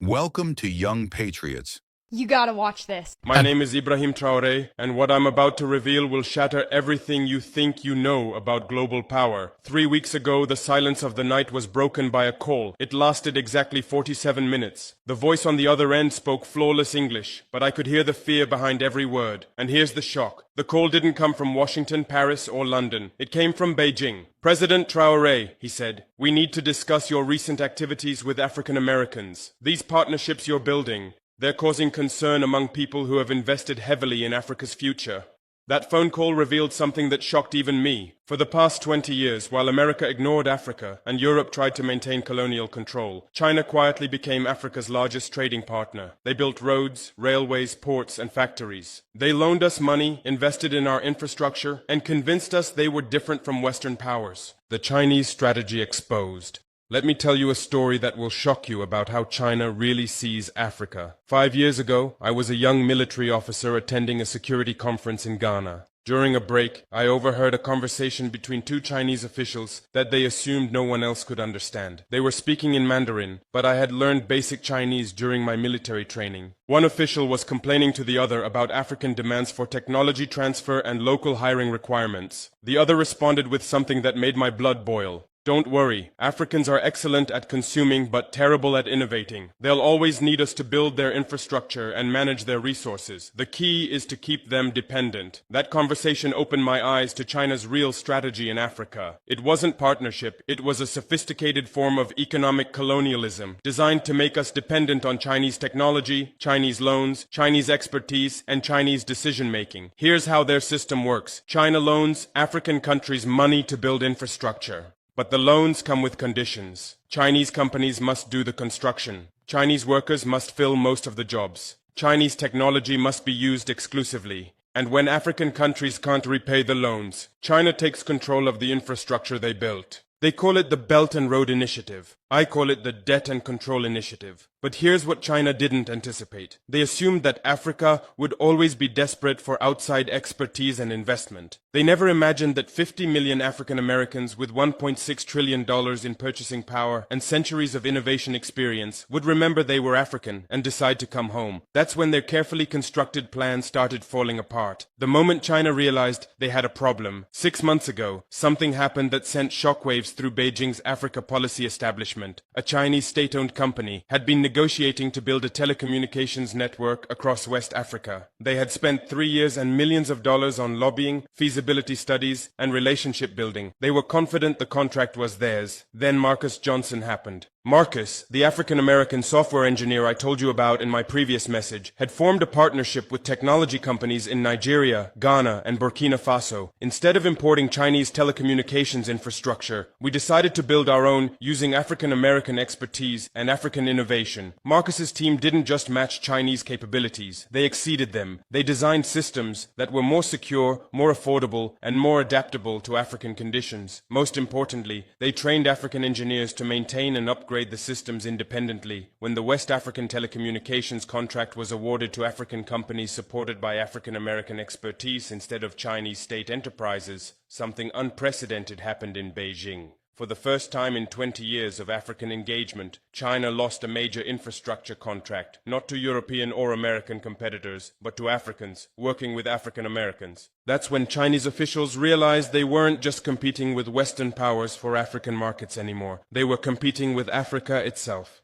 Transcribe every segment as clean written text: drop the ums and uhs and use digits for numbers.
Welcome to Young Patriots. You gotta watch this. My name is Ibrahim Traoré, and what I'm about to reveal will shatter everything you think you know about global power. 3 weeks ago, the silence of the night was broken by a call. It lasted exactly 47 minutes. The voice on the other end spoke flawless English, but I could hear the fear behind every word. And here's the shock. The call didn't come from Washington, Paris, or London. It came from Beijing. President Traoré, he said, we need to discuss your recent activities with African Americans. These partnerships you're building, they're causing concern among people who have invested heavily in Africa's future. That phone call revealed something that shocked even me. For the past 20 years, while America ignored Africa and Europe tried to maintain colonial control, China quietly became Africa's largest trading partner. They built roads, railways, ports, and factories. They loaned us money, invested in our infrastructure, and convinced us they were different from Western powers. The Chinese strategy exposed. Let me tell you a story that will shock you about how China really sees Africa. 5 years ago, I was a young military officer attending a security conference in Ghana. During a break, I overheard a conversation between two Chinese officials that they assumed no one else could understand. They were speaking in Mandarin, but I had learned basic Chinese during my military training. One official was complaining to the other about African demands for technology transfer and local hiring requirements. The other responded with something that made my blood boil. Don't worry, Africans are excellent at consuming but terrible at innovating. They'll always need us to build their infrastructure and manage their resources. The key is to keep them dependent. That conversation opened my eyes to China's real strategy in Africa. It wasn't partnership, it was a sophisticated form of economic colonialism, designed to make us dependent on Chinese technology, Chinese loans, Chinese expertise, and Chinese decision-making. Here's how their system works. China loans African countries money to build infrastructure. But the loans come with conditions. Chinese companies must do the construction. Chinese workers must fill most of the jobs. Chinese technology must be used exclusively. And when African countries can't repay the loans, China takes control of the infrastructure they built. They call it the Belt and Road Initiative. I call it the Debt and Control Initiative. But here's what China didn't anticipate. They assumed that Africa would always be desperate for outside expertise and investment. They never imagined that 50 million African Americans with $1.6 trillion in purchasing power and centuries of innovation experience would remember they were African and decide to come home. That's when their carefully constructed plan started falling apart. The moment China realized they had a problem, 6 months ago, something happened that sent shockwaves through Beijing's Africa policy establishment. A Chinese state-owned company had been negotiating to build a telecommunications network across West Africa. They had spent 3 years and millions of dollars on lobbying, feasibility studies, and relationship building. They were confident the contract was theirs. Then Marcus Johnson happened. Marcus, the African-American software engineer I told you about in my previous message, had formed a partnership with technology companies in Nigeria, Ghana, and Burkina Faso. Instead of importing Chinese telecommunications infrastructure, we decided to build our own using African-American expertise and African innovation. Marcus's team didn't just match Chinese capabilities, they exceeded them. They designed systems that were more secure, more affordable, and more adaptable to African conditions. Most importantly, they trained African engineers to maintain and upgrade the systems independently. When the West African telecommunications contract was awarded to African companies supported by African American expertise instead of Chinese state enterprises, something unprecedented happened in Beijing. For the first time in 20 years of African engagement, China lost a major infrastructure contract, not to European or American competitors, but to Africans, working with African Americans. That's when Chinese officials realized they weren't just competing with Western powers for African markets anymore. They were competing with Africa itself.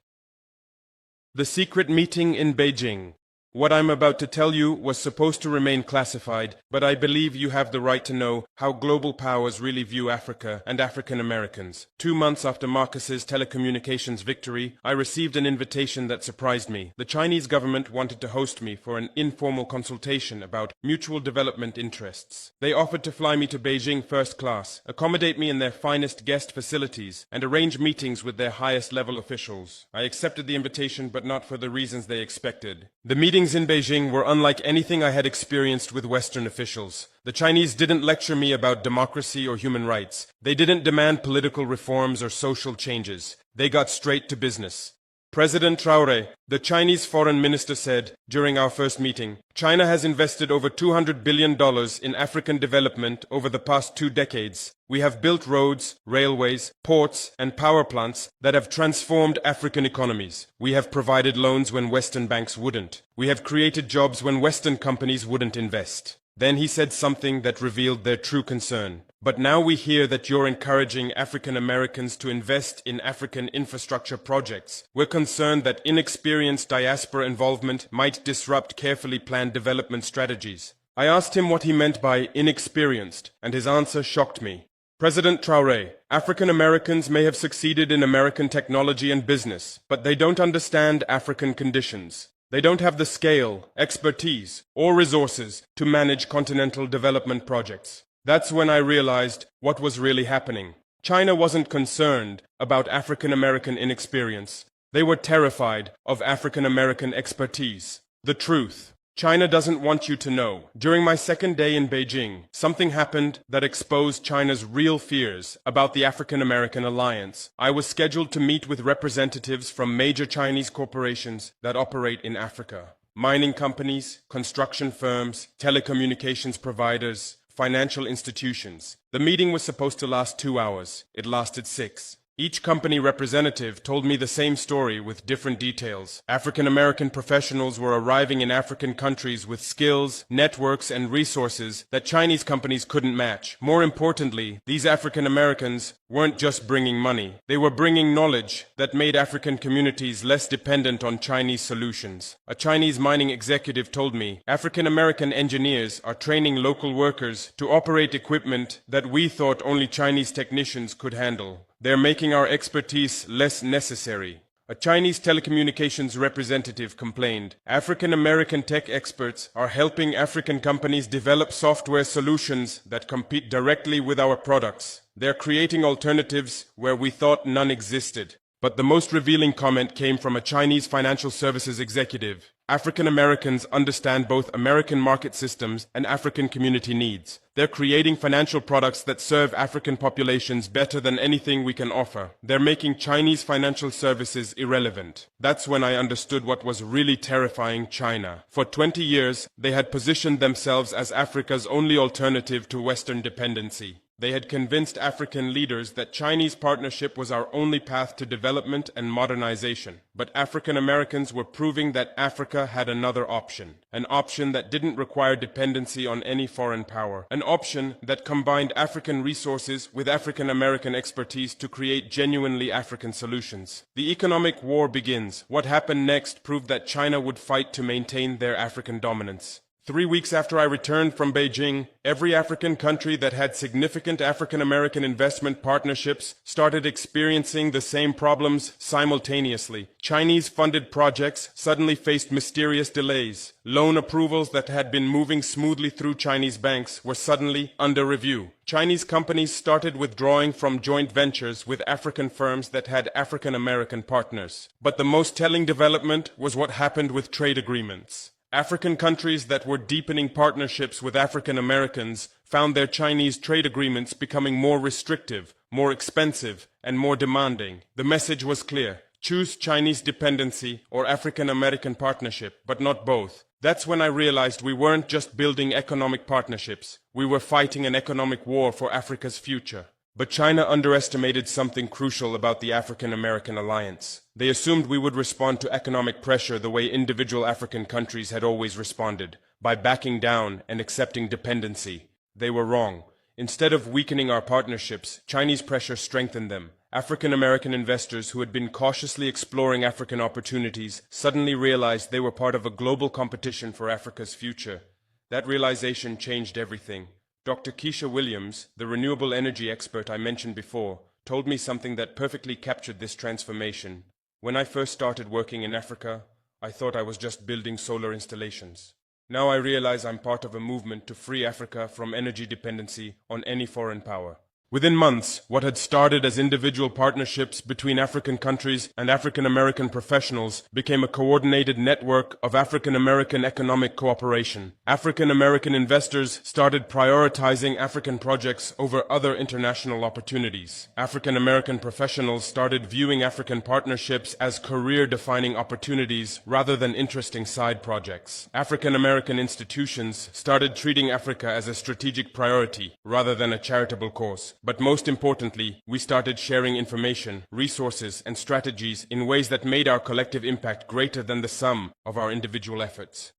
The secret meeting in Beijing. What I'm about to tell you was supposed to remain classified, but I believe you have the right to know how global powers really view Africa and African Americans. 2 months after Marcus's telecommunications victory, I received an invitation that surprised me. The Chinese government wanted to host me for an informal consultation about mutual development interests. They offered to fly me to Beijing first class, accommodate me in their finest guest facilities, and arrange meetings with their highest level officials. I accepted the invitation, but not for the reasons they expected. The meetings in Beijing were unlike anything I had experienced with Western officials. The Chinese didn't lecture me about democracy or human rights. They didn't demand political reforms or social changes. They got straight to business. President Traore, the Chinese foreign minister, said during our first meeting, China has invested over $200 billion in African development over the past 2 decades. We have built roads, railways, ports, and power plants that have transformed African economies. We have provided loans when Western banks wouldn't. We have created jobs when Western companies wouldn't invest. Then he said something that revealed their true concern. But now we hear that you're encouraging African Americans to invest in African infrastructure projects. We're concerned that inexperienced diaspora involvement might disrupt carefully planned development strategies. I asked him what he meant by inexperienced, and his answer shocked me. President Traore, African Americans may have succeeded in American technology and business, but they don't understand African conditions. They don't have the scale, expertise, or resources to manage continental development projects. That's when I realized what was really happening. China wasn't concerned about African American inexperience. They were terrified of African American expertise. The truth. China doesn't want you to know. During my second day in Beijing, something happened that exposed China's real fears about the African American alliance. I was scheduled to meet with representatives from major Chinese corporations that operate in Africa. Mining companies, construction firms, telecommunications providers, financial institutions. The meeting was supposed to last 2 hours. It lasted 6. Each company representative told me the same story with different details. African American professionals were arriving in African countries with skills, networks, and resources that Chinese companies couldn't match. More importantly, these African Americans weren't just bringing money. They were bringing knowledge that made African communities less dependent on Chinese solutions. A Chinese mining executive told me, African American engineers are training local workers to operate equipment that we thought only Chinese technicians could handle. They're making our expertise less necessary. A Chinese telecommunications representative complained, African American tech experts are helping African companies develop software solutions that compete directly with our products. They're creating alternatives where we thought none existed. But the most revealing comment came from a Chinese financial services executive. African Americans understand both American market systems and African community needs. They're creating financial products that serve African populations better than anything we can offer. They're making Chinese financial services irrelevant. That's when I understood what was really terrifying China. For 20 years, they had positioned themselves as Africa's only alternative to Western dependency. They had convinced African leaders that Chinese partnership was our only path to development and modernization. But African Americans were proving that Africa had another option. An option that didn't require dependency on any foreign power. An option that combined African resources with African American expertise to create genuinely African solutions. The economic war begins. What happened next proved that China would fight to maintain their African dominance. 3 weeks after I returned from Beijing, every African country that had significant African American investment partnerships started experiencing the same problems simultaneously. Chinese-funded projects suddenly faced mysterious delays. Loan approvals that had been moving smoothly through Chinese banks were suddenly under review. Chinese companies started withdrawing from joint ventures with African firms that had African American partners. But the most telling development was what happened with trade agreements. African countries that were deepening partnerships with African Americans found their Chinese trade agreements becoming more restrictive, more expensive, and more demanding. The message was clear. Choose Chinese dependency or African American partnership, but not both. That's when I realized we weren't just building economic partnerships. We were fighting an economic war for Africa's future. But China underestimated something crucial about the African American alliance. They assumed we would respond to economic pressure the way individual African countries had always responded, by backing down and accepting dependency. They were wrong. Instead of weakening our partnerships, Chinese pressure strengthened them. African American investors who had been cautiously exploring African opportunities suddenly realized they were part of a global competition for Africa's future. That realization changed everything. Dr. Keisha Williams, the renewable energy expert I mentioned before, told me something that perfectly captured this transformation. When I first started working in Africa, I thought I was just building solar installations. Now I realize I'm part of a movement to free Africa from energy dependency on any foreign power. Within months, what had started as individual partnerships between African countries and African American professionals became a coordinated network of African American economic cooperation. African American investors started prioritizing African projects over other international opportunities. African American professionals started viewing African partnerships as career-defining opportunities rather than interesting side projects. African American institutions started treating Africa as a strategic priority rather than a charitable cause. But most importantly, we started sharing information, resources, and strategies in ways that made our collective impact greater than the sum of our individual efforts.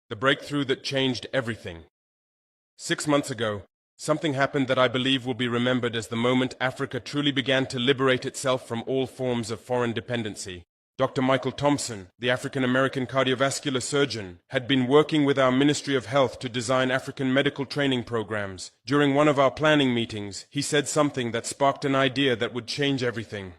The breakthrough that changed everything. 6 months ago, something happened that I believe will be remembered as the moment Africa truly began to liberate itself from all forms of foreign dependency. Dr. Michael Thompson, the African-American cardiovascular surgeon, had been working with our Ministry of Health to design African medical training programs. During one of our planning meetings, he said something that sparked an idea that would change everything.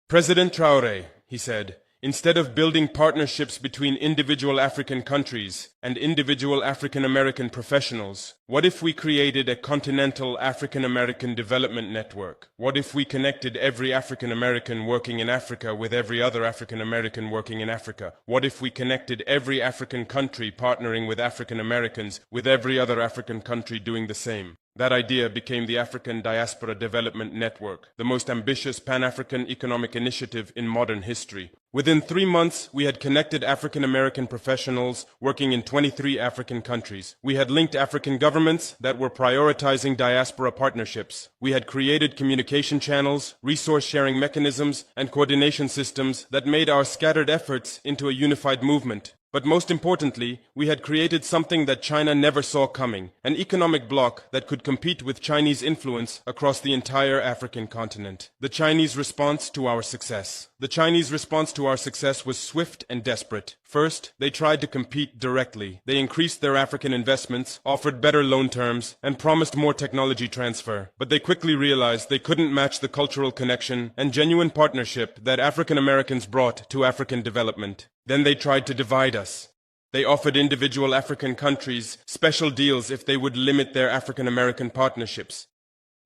President Traore, he said, instead of building partnerships between individual African countries and individual African American professionals, what if we created a continental African American development network? What if we connected every African American working in Africa with every other African American working in Africa? What if we connected every African country partnering with African Americans with every other African country doing the same? That idea became the African Diaspora Development Network, the most ambitious Pan-African economic initiative in modern history. Within 3 months, we had connected African American professionals working in 23 African countries. We had linked African governments that were prioritizing diaspora partnerships. We had created communication channels, resource-sharing mechanisms, and coordination systems that made our scattered efforts into a unified movement. But most importantly, we had created something that China never saw coming, an economic bloc that could compete with Chinese influence across the entire African continent. The Chinese response to our success. The Chinese response to our success was swift and desperate. First, they tried to compete directly. They increased their African investments, offered better loan terms, and promised more technology transfer. But they quickly realized they couldn't match the cultural connection and genuine partnership that African Americans brought to African development. Then they tried to divide us. They offered individual African countries special deals if they would limit their African American partnerships.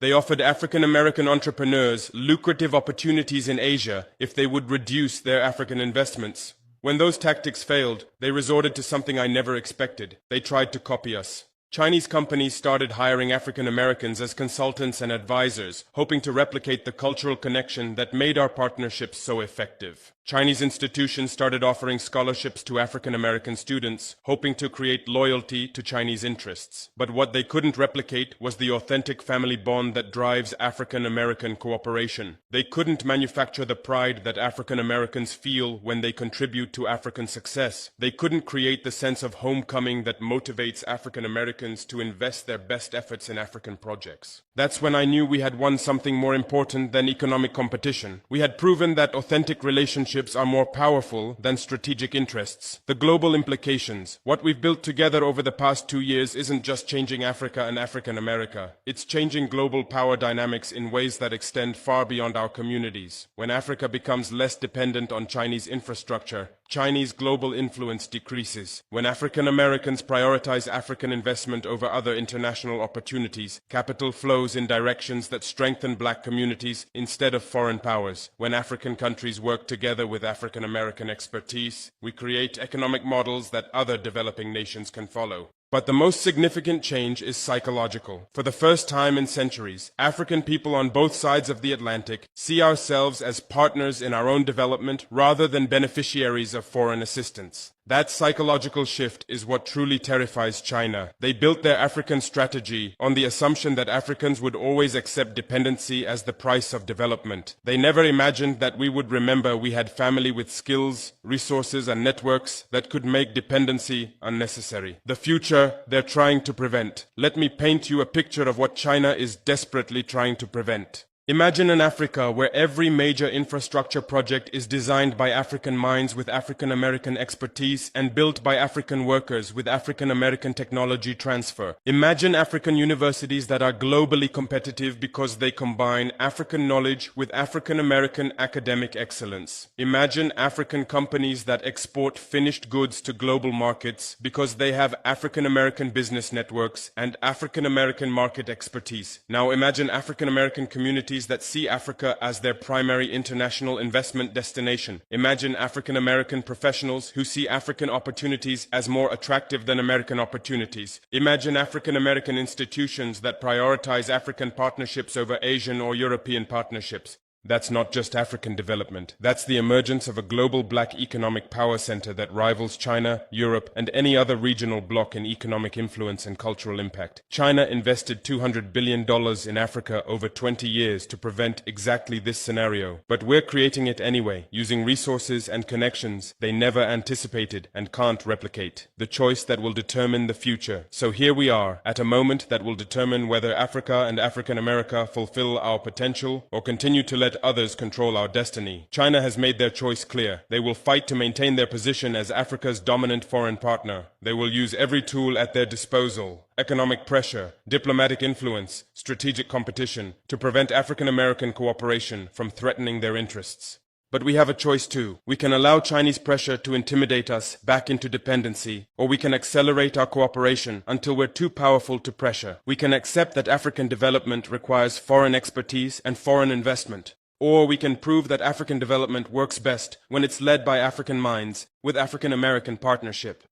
They offered African American entrepreneurs lucrative opportunities in Asia if they would reduce their African investments. When those tactics failed, they resorted to something I never expected. They tried to copy us. Chinese companies started hiring African Americans as consultants and advisors, hoping to replicate the cultural connection that made our partnerships so effective. Chinese institutions started offering scholarships to African American students, hoping to create loyalty to Chinese interests. But what they couldn't replicate was the authentic family bond that drives African American cooperation. They couldn't manufacture the pride that African Americans feel when they contribute to African success. They couldn't create the sense of homecoming that motivates African Americans to invest their best efforts in African projects. That's when I knew we had won something more important than economic competition. We had proven that authentic relationships are more powerful than strategic interests. The global implications. What we've built together over the past 2 years isn't just changing Africa and African America. It's changing global power dynamics in ways that extend far beyond our communities. When Africa becomes less dependent on Chinese infrastructure, Chinese global influence decreases. When African Americans prioritize African investment over other international opportunities, capital flows in directions that strengthen black communities instead of foreign powers. When African countries work together with African American expertise, we create economic models that other developing nations can follow. But the most significant change is psychological. For the first time in centuries, African people on both sides of the Atlantic see ourselves as partners in our own development rather than beneficiaries of foreign assistance. That psychological shift is what truly terrifies China. They built their African strategy on the assumption that Africans would always accept dependency as the price of development. They never imagined that we would remember we had family with skills, resources, and networks that could make dependency unnecessary. The future they're trying to prevent. Let me paint you a picture of what China is desperately trying to prevent. Imagine an Africa where every major infrastructure project is designed by African minds with African American expertise and built by African workers with African American technology transfer. Imagine African universities that are globally competitive because they combine African knowledge with African American academic excellence. Imagine African companies that export finished goods to global markets because they have African American business networks and African American market expertise. Now imagine African American communities that see Africa as their primary international investment destination. Imagine African American professionals who see African opportunities as more attractive than American opportunities. Imagine African American institutions that prioritize African partnerships over Asian or European partnerships. That's not just African development. That's the emergence of a global black economic power center that rivals China, Europe, and any other regional bloc in economic influence and cultural impact. China invested $200 billion in Africa over 20 years to prevent exactly this scenario. But we're creating it anyway, using resources and connections they never anticipated and can't replicate. The choice that will determine the future. So here we are, at a moment that will determine whether Africa and African America fulfill our potential or continue to let others control our destiny. China has made their choice clear. They will fight to maintain their position as Africa's dominant foreign partner. They will use every tool at their disposal, economic pressure, diplomatic influence, strategic competition, to prevent African American cooperation from threatening their interests. But we have a choice too. We can allow Chinese pressure to intimidate us back into dependency, or we can accelerate our cooperation until we're too powerful to pressure. We can accept that African development requires foreign expertise and foreign investment. Or we can prove that African development works best when it's led by African minds with African American partnership.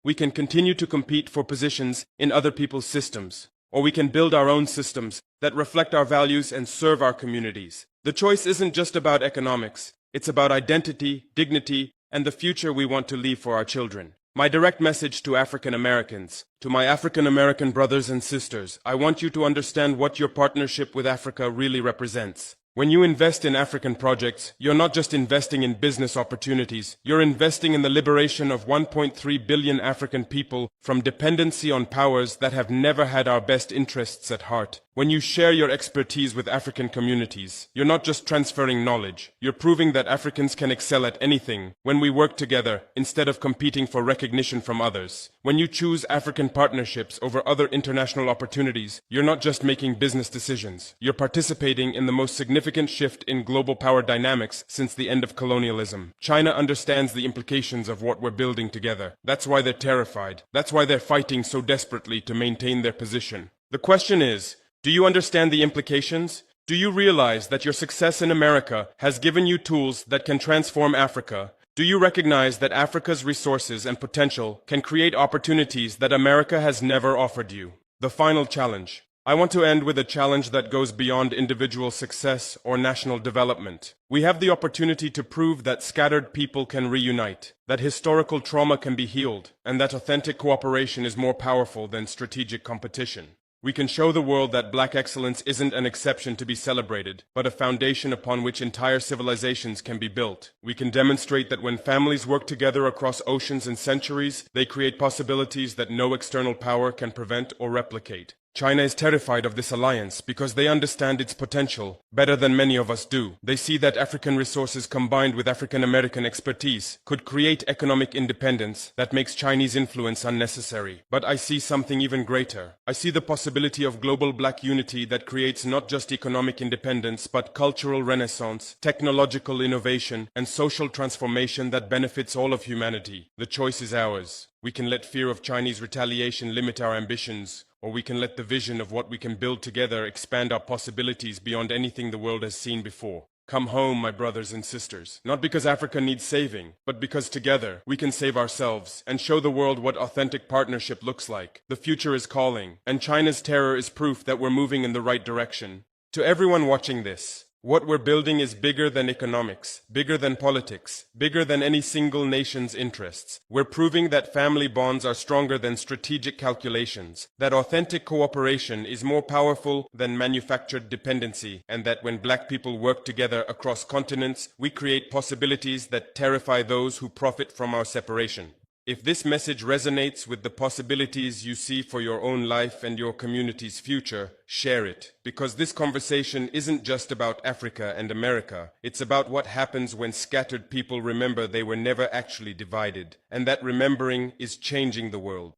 We can continue to compete for positions in other people's systems, or we can build our own systems that reflect our values and serve our communities. The choice isn't just about economics, it's about identity, dignity, and the future we want to leave for our children. My direct message to African Americans, to my African American brothers and sisters, I want you to understand what your partnership with Africa really represents. When you invest in African projects, you're not just investing in business opportunities, you're investing in the liberation of 1.3 billion African people from dependency on powers that have never had our best interests at heart. When you share your expertise with African communities, you're not just transferring knowledge, you're proving that Africans can excel at anything when we work together instead of competing for recognition from others. When you choose African partnerships over other international opportunities, you're not just making business decisions, you're participating in the most significant shift in global power dynamics since the end of colonialism. China understands the implications of what we're building together. That's why they're terrified. That's why they're fighting so desperately to maintain their position. The question is, do you understand the implications? Do you realize that your success in America has given you tools that can transform Africa? Do you recognize that Africa's resources and potential can create opportunities that America has never offered you? The final challenge. I want to end with a challenge that goes beyond individual success or national development. We have the opportunity to prove that scattered people can reunite, that historical trauma can be healed, and that authentic cooperation is more powerful than strategic competition. We can show the world that black excellence isn't an exception to be celebrated, but a foundation upon which entire civilizations can be built. We can demonstrate that when families work together across oceans and centuries, they create possibilities that no external power can prevent or replicate. China is terrified of this alliance because they understand its potential better than many of us do. They see that African resources combined with African American expertise could create economic independence that makes Chinese influence unnecessary. But I see something even greater. I see the possibility of global black unity that creates not just economic independence, but cultural renaissance, technological innovation, and social transformation that benefits all of humanity. The choice is ours. We can let fear of Chinese retaliation limit our ambitions, or we can let the vision of what we can build together expand our possibilities beyond anything the world has seen before. Come home, my brothers and sisters, not because Africa needs saving, but because together we can save ourselves and show the world what authentic partnership looks like. The future is calling, and China's terror is proof that we're moving in the right direction. To everyone watching this, what we're building is bigger than economics, bigger than politics, bigger than any single nation's interests. We're proving that family bonds are stronger than strategic calculations, that authentic cooperation is more powerful than manufactured dependency, and that when black people work together across continents, we create possibilities that terrify those who profit from our separation. If this message resonates with the possibilities you see for your own life and your community's future, share it. Because this conversation isn't just about Africa and America. It's about what happens when scattered people remember they were never actually divided, and that remembering is changing the world.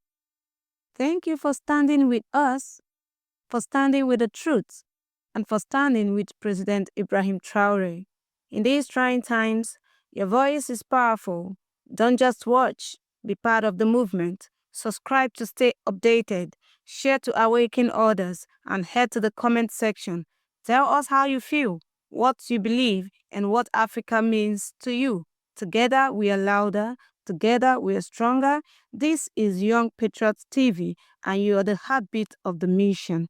Thank you for standing with us, for standing with the truth, and for standing with President Ibrahim Traoré. In these trying times, your voice is powerful. Don't just watch, be part of the movement. Subscribe to stay updated, share to awaken others, and head to the comment section. Tell us how you feel, what you believe, and what Africa means to you. Together we are louder, together we are stronger. This is Young Patriots TV, and you are the heartbeat of the mission.